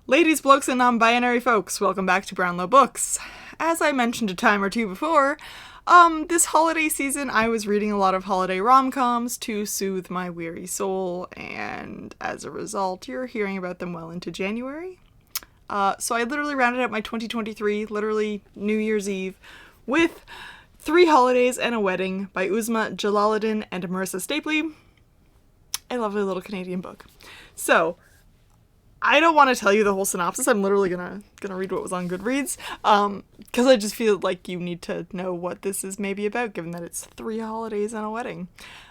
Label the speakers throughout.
Speaker 1: Ladies, blokes, and non-binary folks, welcome back to Brownlow Books. As I mentioned a time or two before, this holiday season I was reading a lot of holiday rom-coms to soothe my weary soul, and as a result, you're hearing about them well into January. So I literally rounded out my 2023, literally New Year's Eve, with 3 Holidays and a Wedding by Uzma, Jalaluddin, and Marissa Stapley. A lovely little Canadian book. So, I don't want to tell you the whole synopsis. I'm literally gonna read what was on Goodreads, because I just feel like you need to know what this is maybe about, given that it's 3 holidays and a wedding.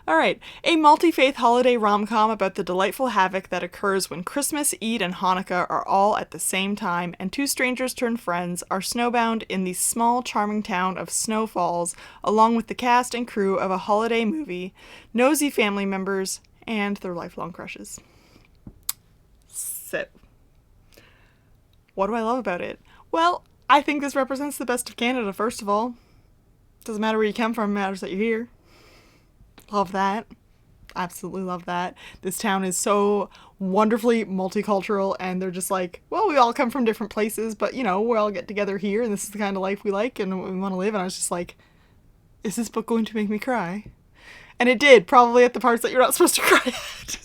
Speaker 1: All right, a multi-faith holiday rom-com about the delightful havoc that occurs when Christmas, Eid, and Hanukkah are all at the same time, and 2 strangers turned friends are snowbound in the small, charming town of Snow Falls, along with the cast and crew of a holiday movie, nosy family members, and their lifelong crushes. So, what do I love about it? Well, I think this represents the best of Canada, first of all. Doesn't matter where you come from, it matters that you're here. Love that. Absolutely love that. This town is so wonderfully multicultural, and they're just like, well, we all come from different places, but, you know, we all get together here, and this is the kind of life we like and we want to live. And I was just like, is this book going to make me cry? And it did, probably at the parts that you're not supposed to cry at.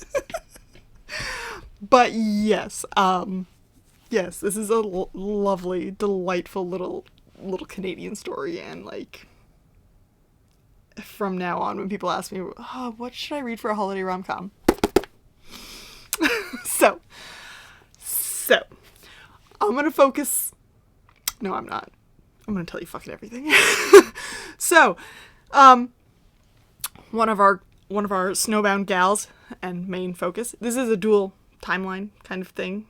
Speaker 1: But yes, yes, this is a lovely, delightful little Canadian story, and like, from now on, when people ask me, oh, what should I read for a holiday rom-com? so, I'm gonna focus. No, I'm not. I'm gonna tell you fucking everything. So, one of our snowbound gals and main focus. This is a dual timeline kind of thing.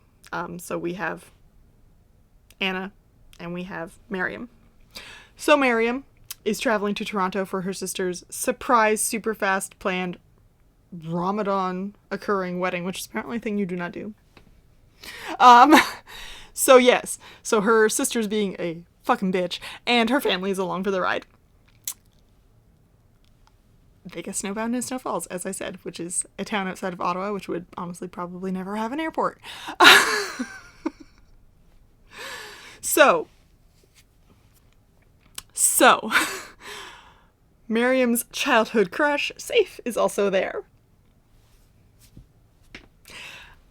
Speaker 1: So we have Anna and we have Miriam. So Miriam is traveling to Toronto for her sister's surprise, super fast planned Ramadan occurring wedding, which is apparently a thing you do not do. So yes, so her sister's being a fucking bitch, and her family is along for the ride. They get snowbound in Snow Falls, as I said, which is a town outside of Ottawa, which would honestly probably never have an airport. So, Miriam's childhood crush, Saif, is also there.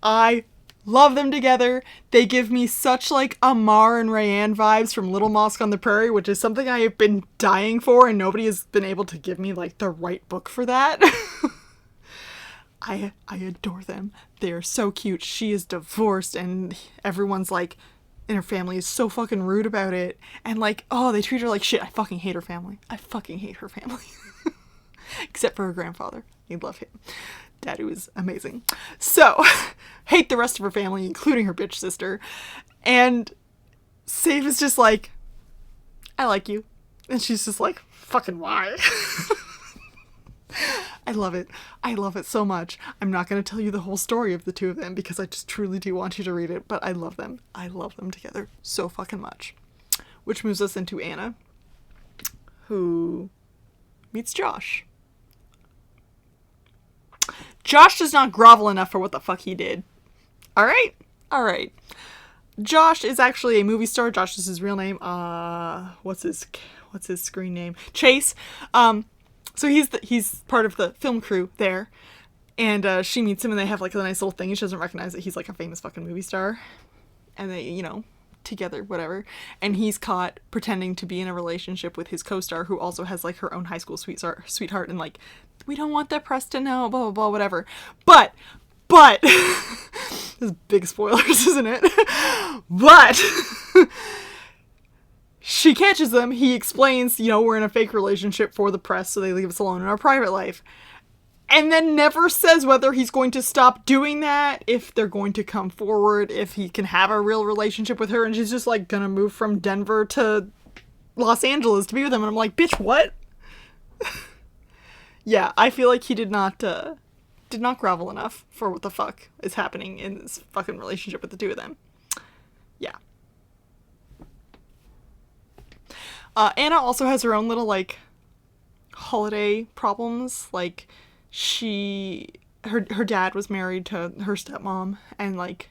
Speaker 1: I love them together. They give me such like Amar and Rayanne vibes from Little Mosque on the Prairie, which is something I have been dying for, and nobody has been able to give me like the right book for that. I adore them. They are so cute. She is divorced, and everyone's like in her family is so fucking rude about it, and like, oh, they treat her like shit. I fucking hate her family. I fucking hate her family. Except for her grandfather. I love him. Daddy was amazing. So, hate the rest of her family, including her bitch sister. And Saif is just like, I like you. And she's just like, fucking why? I love it. I love it so much. I'm not going to tell you the whole story of the two of them because I just truly do want you to read it, but I love them. I love them together so fucking much. Which moves us into Anna, who meets Josh. Josh does not grovel enough for what the fuck he did. Alright. Josh is actually a movie star. Josh is his real name. What's his screen name? Chase. So he's part of the film crew there. And she meets him and they have like a nice little thing. She doesn't recognize that he's like a famous fucking movie star. And they, you know, together, whatever. And he's caught pretending to be in a relationship with his co-star, who also has like her own high school sweetheart, and like, we don't want the press to know, blah blah blah, whatever. But this is big spoilers, isn't it? But she catches them. He explains, you know, we're in a fake relationship for the press, so they leave us alone in our private life. And then never says whether he's going to stop doing that, if they're going to come forward, if he can have a real relationship with her, and she's just like gonna move from Denver to Los Angeles to be with him. And I'm like, bitch, what? Yeah, I feel like he did not grovel enough for what the fuck is happening in this fucking relationship with the two of them. Yeah. Anna also has her own little like holiday problems. Like, her dad was married to her stepmom, and like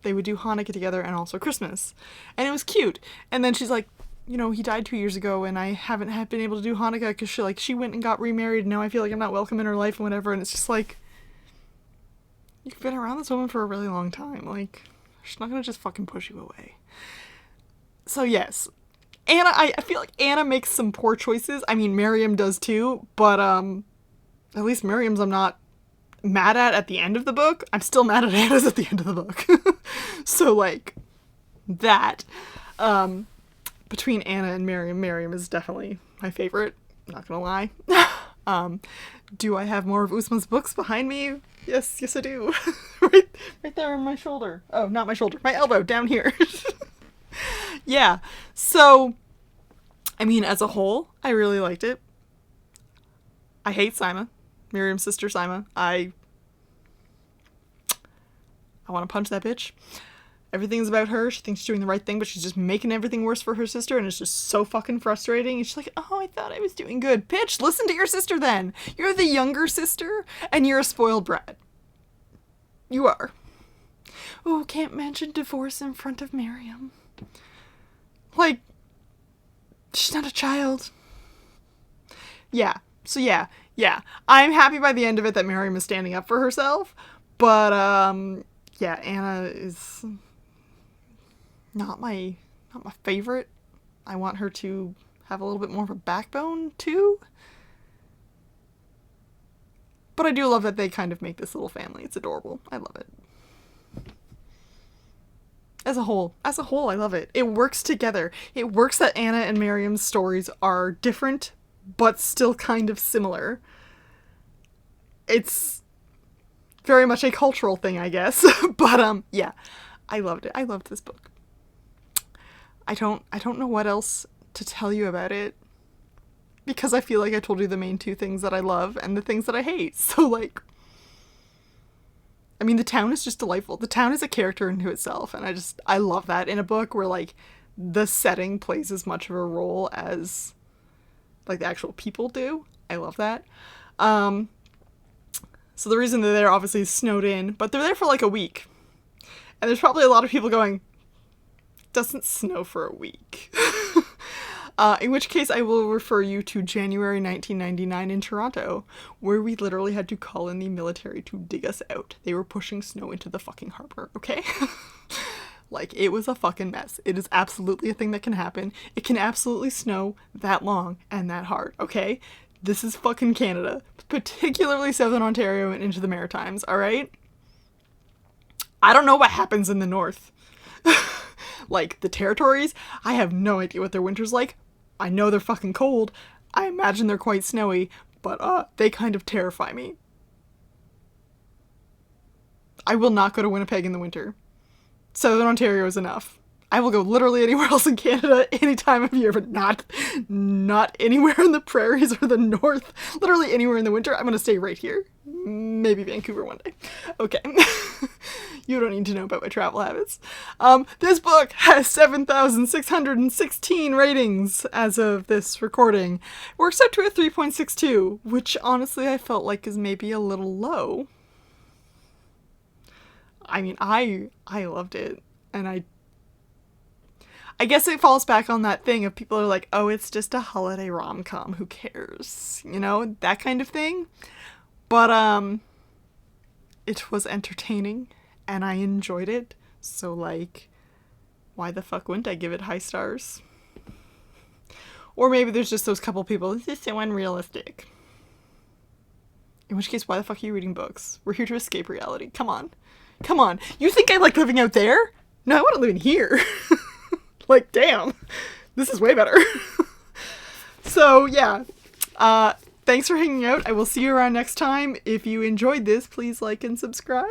Speaker 1: they would do Hanukkah together and also Christmas. And it was cute. And then she's like, you know, he died 2 years ago and I haven't been able to do Hanukkah because she went and got remarried and now I feel like I'm not welcome in her life and whatever. And it's just like, you've been around this woman for a really long time. Like, she's not going to just fucking push you away. So yes, Anna, I feel like Anna makes some poor choices. I mean, Miriam does too, but at least Miriam's I'm not mad at the end of the book. I'm still mad at Anna's at the end of the book. So like that, between Anna and Miriam is definitely my favorite, not gonna lie. Do I have more of Uzma's books behind me? Yes I do. right there on my shoulder. Oh, not my shoulder, my elbow down here. Yeah, so I mean, as a whole, I really liked it. I hate Sima, Miriam's sister Sima. I want to punch that bitch. Everything's about her. She thinks she's doing the right thing, but she's just making everything worse for her sister, and it's just so fucking frustrating. And she's like, oh, I thought I was doing good. Bitch, listen to your sister then. You're the younger sister, and you're a spoiled brat. You are. Oh, can't mention divorce in front of Miriam. Like, she's not a child. Yeah. So yeah. I'm happy by the end of it that Miriam is standing up for herself, but yeah, Anna is not my favorite. I want her to have a little bit more of a backbone too. But I do love that they kind of make this little family. It's adorable. I love it. As a whole, I love it. It works together. It works that Anna and Miriam's stories are different, but still kind of similar. It's very much a cultural thing, I guess. But, yeah, I loved it. I loved this book. I don't know what else to tell you about it, because I feel like I told you the main two things that I love and the things that I hate. So, like, I mean, the town is just delightful. The town is a character into itself, and I love that in a book where, like, the setting plays as much of a role as, like, the actual people do. I love that. So the reason they're there obviously is snowed in, but they're there for, like, a week. And there's probably a lot of people going, doesn't snow for a week. In which case I will refer you to January 1999 in Toronto, where we literally had to call in the military to dig us out. They were pushing snow into the fucking harbor, okay? Like, it was a fucking mess. It is absolutely a thing that can happen. It can absolutely snow that long and that hard, okay? This is fucking Canada, particularly Southern Ontario and into the Maritimes, alright? I don't know what happens in the north. Like, the territories, I have no idea what their winter's like. I know they're fucking cold. I imagine they're quite snowy, but they kind of terrify me. I will not go to Winnipeg in the winter. Southern Ontario is enough. I will go literally anywhere else in Canada any time of year, but not anywhere in the prairies or the north. Literally anywhere in the winter. I'm going to stay right here. Maybe Vancouver one day. Okay. You don't need to know about my travel habits. This book has 7,616 ratings as of this recording. Works out to a 3.62, which honestly I felt like is maybe a little low. I mean, I loved it, and I guess it falls back on that thing of people are like, oh, it's just a holiday rom-com, who cares? You know, that kind of thing. But, it was entertaining, and I enjoyed it, so, like, why the fuck wouldn't I give it high stars? Or maybe there's just those couple people, this is so unrealistic. In which case, why the fuck are you reading books? We're here to escape reality. Come on. Come on. You think I like living out there? No, I want to live in here. Like, damn. This is way better. So, yeah. Thanks for hanging out. I will see you around next time. If you enjoyed this, please like and subscribe.